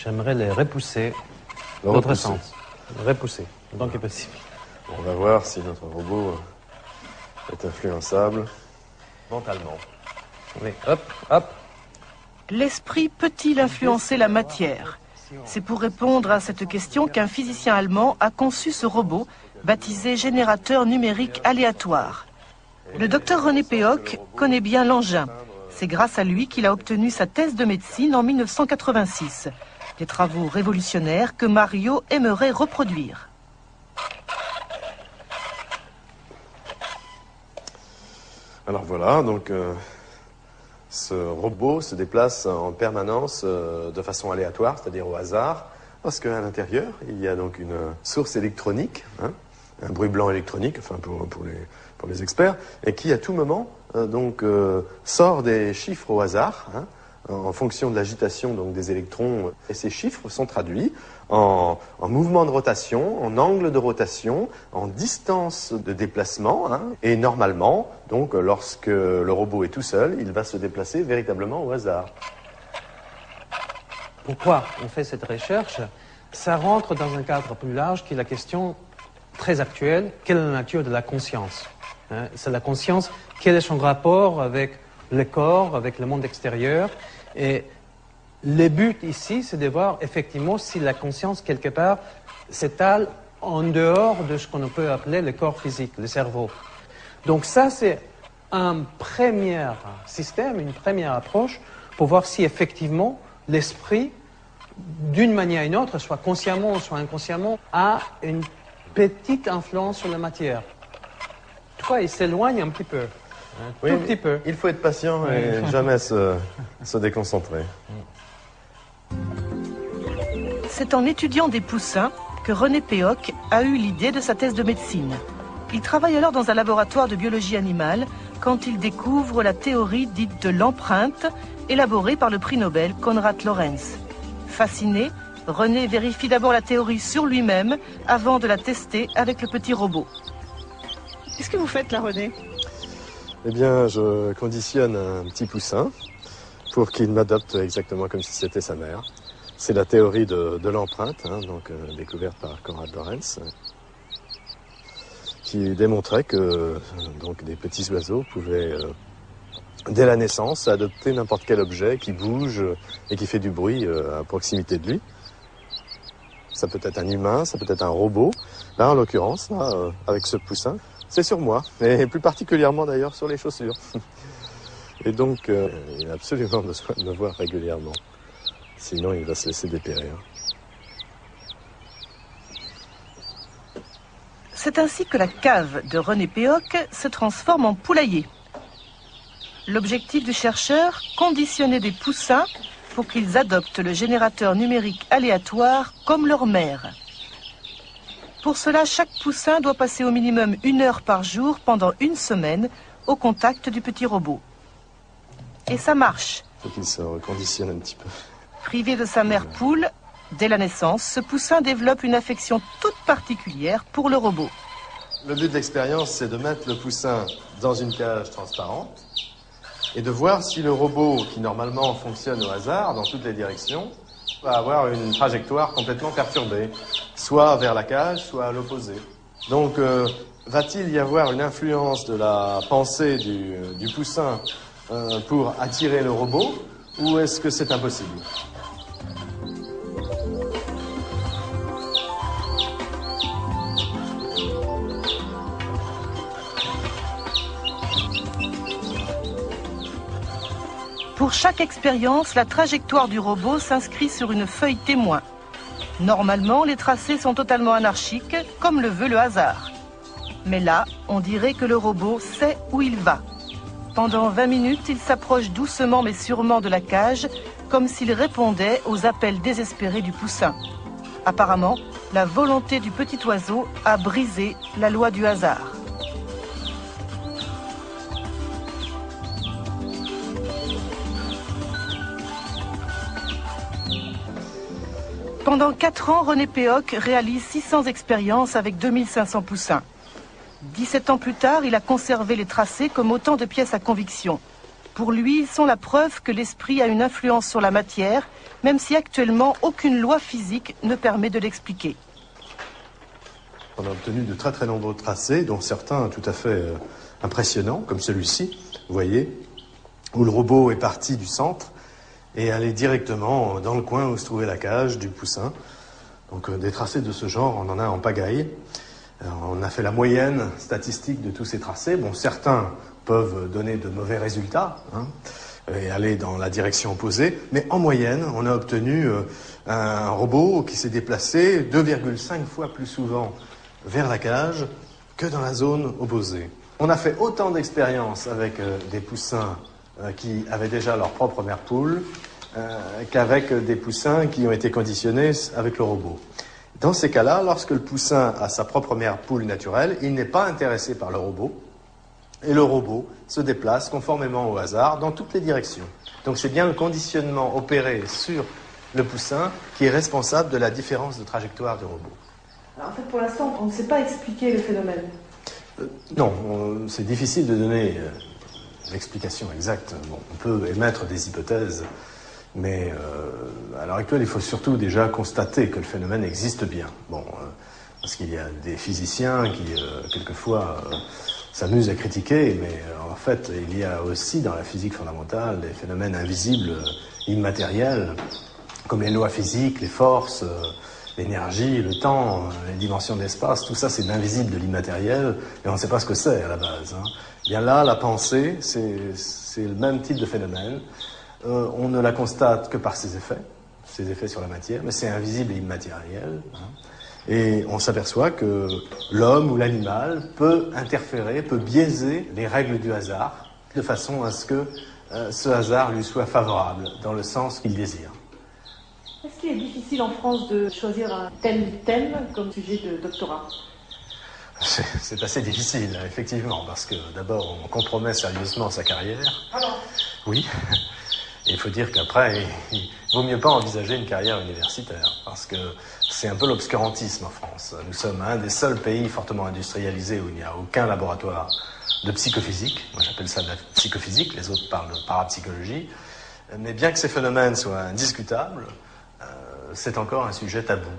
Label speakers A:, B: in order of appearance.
A: J'aimerais les repousser dans l'autre sens. Repousser, autant que possible.
B: On va voir si notre robot est influençable mentalement.
A: Oui, hop, hop.
C: L'esprit peut-il influencer la matière? C'est pour répondre à cette question qu'un physicien allemand a conçu ce robot, baptisé générateur numérique aléatoire. Le docteur René Péoc connaît bien l'engin. C'est grâce à lui qu'il a obtenu sa thèse de médecine en 1986. Des travaux révolutionnaires que Mario aimerait reproduire.
B: Alors voilà, donc ce robot se déplace en permanence de façon aléatoire, c'est-à-dire au hasard, parce qu'à l'intérieur, il y a donc une source électronique, hein, un bruit blanc électronique, enfin pour les experts, et qui à tout moment sort des chiffres au hasard, hein, en fonction de l'agitation donc des électrons, et ces chiffres sont traduits en mouvement de rotation, en angle de rotation, en distance de déplacement, hein, et normalement, donc lorsque le robot est tout seul, il va se déplacer véritablement au hasard.
A: Pourquoi on fait cette recherche? Ça rentre dans un cadre plus large qui est la question très actuelle, quelle est la nature de la conscience? Hein, c'est la conscience, quel est son rapport avec le corps, avec le monde extérieur? Et le but ici, c'est de voir effectivement si la conscience, quelque part, s'étale en dehors de ce qu'on peut appeler le corps physique, le cerveau. Donc ça, c'est un premier système, une première approche pour voir si effectivement l'esprit, d'une manière ou d'une autre, soit consciemment ou soit inconsciemment, a une petite influence sur la matière. Toutefois, il s'éloigne un petit peu. Un tout petit peu.
B: Il faut être patient et jamais se déconcentrer.
C: C'est en étudiant des poussins que René Péoc a eu l'idée de sa thèse de médecine. Il travaille alors dans un laboratoire de biologie animale quand il découvre la théorie dite de l'empreinte, élaborée par le prix Nobel Konrad Lorenz. Fasciné, René vérifie d'abord la théorie sur lui-même avant de la tester avec le petit robot.
D: Qu'est-ce que vous faites là, René ?
B: Eh bien, je conditionne un petit poussin pour qu'il m'adopte exactement comme si c'était sa mère. C'est la théorie de l'empreinte, hein, découverte par Konrad Lorenz, qui démontrait que des petits oiseaux pouvaient, dès la naissance, adopter n'importe quel objet qui bouge et qui fait du bruit à proximité de lui. Ça peut être un humain, ça peut être un robot. Là, en l'occurrence, avec ce poussin, c'est sur moi, et plus particulièrement d'ailleurs sur les chaussures. Et donc, il a absolument besoin de me voir régulièrement. Sinon, il va se laisser dépérir.
C: C'est ainsi que la cave de René Péoc se transforme en poulailler. L'objectif du chercheur, conditionner des poussins pour qu'ils adoptent le générateur numérique aléatoire comme leur mère. Pour cela, chaque poussin doit passer au minimum 1 heure par jour pendant 1 semaine au contact du petit robot. Et ça marche.
B: Il faut qu'il se reconditionne un petit peu.
C: Privé de sa mère poule, dès la naissance, ce poussin développe une affection toute particulière pour le robot.
B: Le but de l'expérience, c'est de mettre le poussin dans une cage transparente et de voir si le robot, qui normalement fonctionne au hasard dans toutes les directions, va avoir une trajectoire complètement perturbée, soit vers la cage, soit à l'opposé. Donc, va-t-il y avoir une influence de la pensée du poussin pour attirer le robot, ou est-ce que c'est impossible ?
C: Pour chaque expérience, la trajectoire du robot s'inscrit sur une feuille témoin. Normalement, les tracés sont totalement anarchiques, comme le veut le hasard. Mais là, on dirait que le robot sait où il va. Pendant 20 minutes, il s'approche doucement mais sûrement de la cage, comme s'il répondait aux appels désespérés du poussin. Apparemment, la volonté du petit oiseau a brisé la loi du hasard. Pendant 4 ans, René Péoc réalise 600 expériences avec 2500 poussins. 17 ans plus tard, il a conservé les tracés comme autant de pièces à conviction. Pour lui, ils sont la preuve que l'esprit a une influence sur la matière, même si actuellement aucune loi physique ne permet de l'expliquer.
B: On a obtenu de très très nombreux tracés, dont certains tout à fait impressionnants, comme celui-ci, vous voyez, où le robot est parti du centre et allé directement dans le coin où se trouvait la cage du poussin. Donc des tracés de ce genre, on en a en pagaille. On a fait la moyenne statistique de tous ces tracés. Bon, certains peuvent donner de mauvais résultats et aller dans la direction opposée, mais en moyenne, on a obtenu un robot qui s'est déplacé 2,5 fois plus souvent vers la cage que dans la zone opposée. On a fait autant d'expériences avec des poussins qui avaient déjà leur propre mère poule qu'avec des poussins qui ont été conditionnés avec le robot. Dans ces cas-là, lorsque le poussin a sa propre mère poule naturelle, il n'est pas intéressé par le robot, et le robot se déplace conformément au hasard dans toutes les directions. Donc c'est bien le conditionnement opéré sur le poussin qui est responsable de la différence de trajectoire du robot.
D: Alors, en fait, pour l'instant, on ne sait pas expliquer le phénomène.
B: Non, c'est difficile de donner l'explication exacte. Bon, on peut émettre des hypothèses, mais à l'heure actuelle, il faut surtout déjà constater que le phénomène existe bien. Bon, parce qu'il y a des physiciens qui, quelquefois, s'amusent à critiquer, mais en fait, il y a aussi dans la physique fondamentale des phénomènes invisibles, immatériels, comme les lois physiques, les forces, l'énergie, le temps, les dimensions de l'espace. Tout ça, c'est de l'invisible, de l'immatériel, et on ne sait pas ce que c'est à la base. Bien là, la pensée, c'est le même type de phénomène. On ne la constate que par ses effets sur la matière, mais c'est invisible et immatériel. Et on s'aperçoit que l'homme ou l'animal peut interférer, peut biaiser les règles du hasard, de façon à ce que ce hasard lui soit favorable, dans le sens qu'il désire.
D: Est-ce qu'il est difficile en France de choisir un tel thème comme sujet de doctorat?
B: C'est assez difficile, effectivement, parce que d'abord, on compromet sérieusement sa carrière.
D: Alors,
B: oui. Et il faut dire qu'après, il vaut mieux pas envisager une carrière universitaire, parce que c'est un peu l'obscurantisme en France. Nous sommes un des seuls pays fortement industrialisés où il n'y a aucun laboratoire de psychophysique. Moi, j'appelle ça de la psychophysique, les autres parlent de parapsychologie. Mais bien que ces phénomènes soient indiscutables, c'est encore un sujet tabou.